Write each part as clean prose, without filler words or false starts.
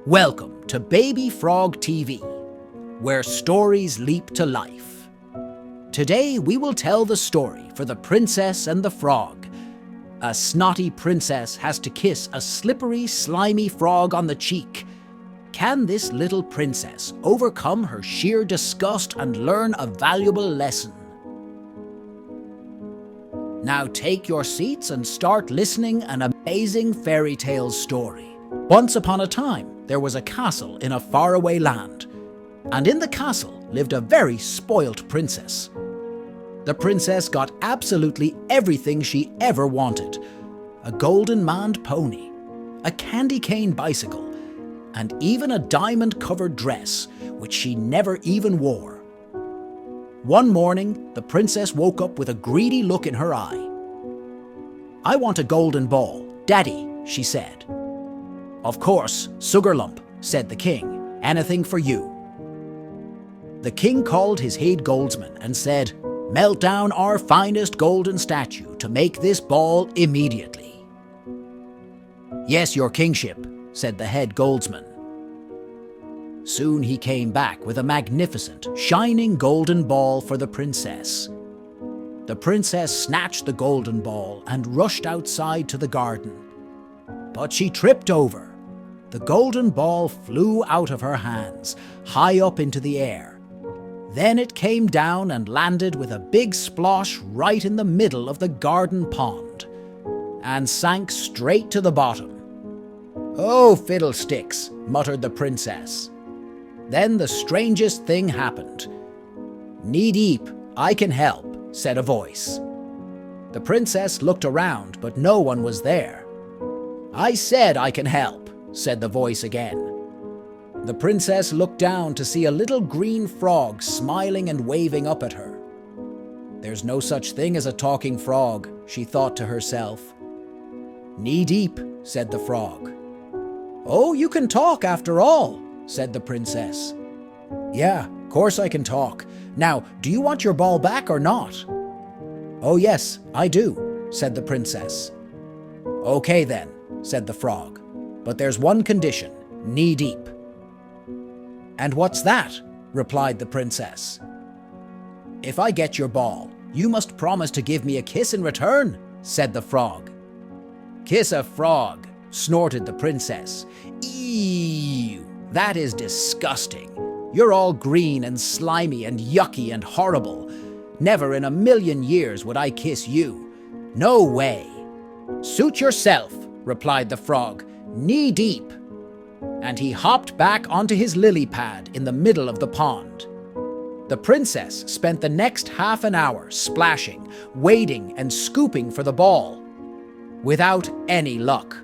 Welcome to BabyFrogTv, where stories leap to life. Today we will tell the story for the Princess and the Frog. A snotty princess has to kiss a slippery, slimy frog on the cheek. Can this little princess overcome her sheer disgust and learn a valuable lesson? Now take your seats and start listening an amazing fairy tale story. Once upon a time, there was a castle in a faraway land, and in the castle lived a very spoilt princess. The princess got absolutely everything she ever wanted: a golden maned pony, a candy cane bicycle, and even a diamond-covered dress, which she never even wore. One morning, the princess woke up with a greedy look in her eye. "I want a golden ball, Daddy," she said. "Of course, Sugarlump," said the king. "Anything for you." The king called his head goldsman and said, "Melt down our finest golden statue to make this ball immediately." "Yes, your kingship," said the head goldsman. Soon he came back with a magnificent, shining golden ball for the princess. The princess snatched the golden ball and rushed outside to the garden. But she tripped over. The golden ball flew out of her hands, high up into the air. Then it came down and landed with a big splosh right in the middle of the garden pond, and sank straight to the bottom. "Oh, fiddlesticks," muttered the princess. Then the strangest thing happened. "Knee deep, I can help," said a voice. The princess looked around, but no one was there. "I said I can help," said the voice again. The princess looked down to see a little green frog smiling and waving up at her. "There's no such thing as a talking frog," she thought to herself. "Knee deep," said the frog. "Oh, you can talk after all," said the princess. "Yeah, of course I can talk. Now, do you want your ball back or not?" "Oh yes, I do," said the princess. "Okay then," said the frog. "But there's one condition: knee deep." "And what's that?" replied the princess. "If I get your ball, you must promise to give me a kiss in return," said the frog. "Kiss a frog," snorted the princess. "Ew, that is disgusting. You're all green and slimy and yucky and horrible. Never in a million years would I kiss you. No way." "Suit yourself," replied the frog, "knee deep." And he hopped back onto his lily pad in the middle of the pond. The princess spent the next half an hour splashing, wading, and scooping for the ball, without any luck.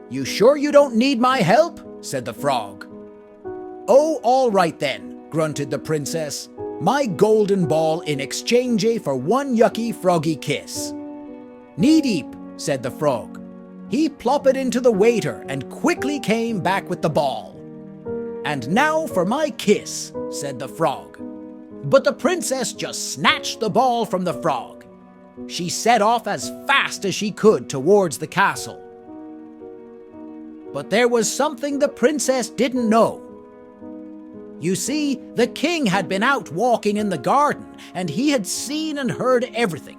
"You sure you don't need my help?" said the frog. "Oh, all right then," grunted the princess. "My golden ball in exchange for one yucky froggy kiss." "Knee deep," said the frog. He plopped into the waiter and quickly came back with the ball. "And now for my kiss," said the frog. But the princess just snatched the ball from the frog. She set off as fast as she could towards the castle. But there was something the princess didn't know. You see, the king had been out walking in the garden, and he had seen and heard everything.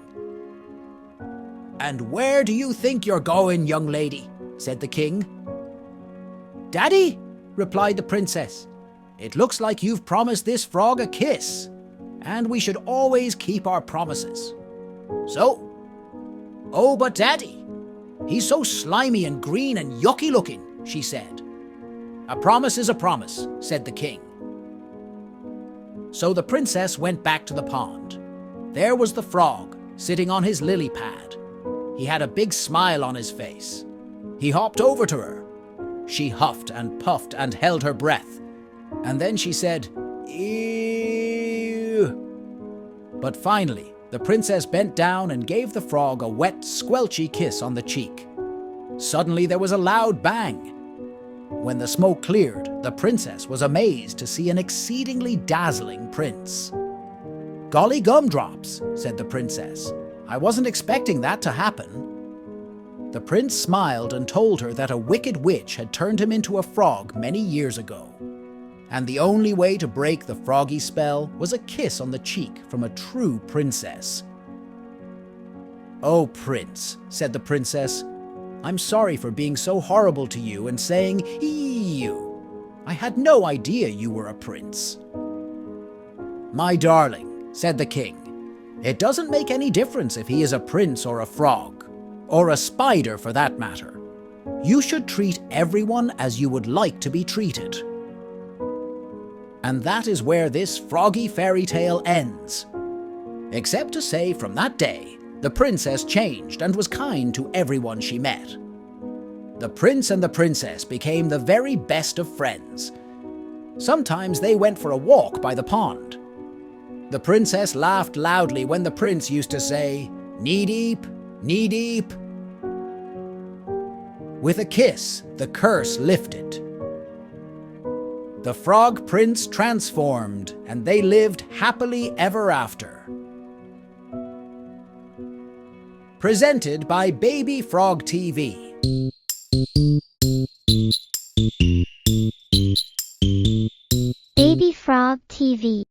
"And where do you think you're going, young lady?" said the king. "Daddy," replied the princess, "it looks like you've promised this frog a kiss, and we should always keep our promises." "So?" "Oh, but Daddy, he's so slimy and green and yucky looking," she said. "A promise is a promise," said the king. So the princess went back to the pond. There was the frog, sitting on his lily pad. He had a big smile on his face. He hopped over to her. She huffed and puffed and held her breath. And then she said, "Ew." But finally, the princess bent down and gave the frog a wet, squelchy kiss on the cheek. Suddenly there was a loud bang. When the smoke cleared, the princess was amazed to see an exceedingly dazzling prince. "Golly gumdrops," said the princess. "I wasn't expecting that to happen." The prince smiled and told her that a wicked witch had turned him into a frog many years ago, and the only way to break the froggy spell was a kiss on the cheek from a true princess. "Oh, prince," said the princess, "I'm sorry for being so horrible to you and saying ew. I had no idea you were a prince." "My darling," said the king, "it doesn't make any difference if he is a prince or a frog, or a spider for that matter. You should treat everyone as you would like to be treated." And that is where this froggy fairy tale ends. Except to say from that day, the princess changed and was kind to everyone she met. The prince and the princess became the very best of friends. Sometimes they went for a walk by the pond. The princess laughed loudly when the prince used to say, "Knee deep, knee deep." With a kiss, the curse lifted. The frog prince transformed, and they lived happily ever after. Presented by BabyFrogTv. BabyFrogTv.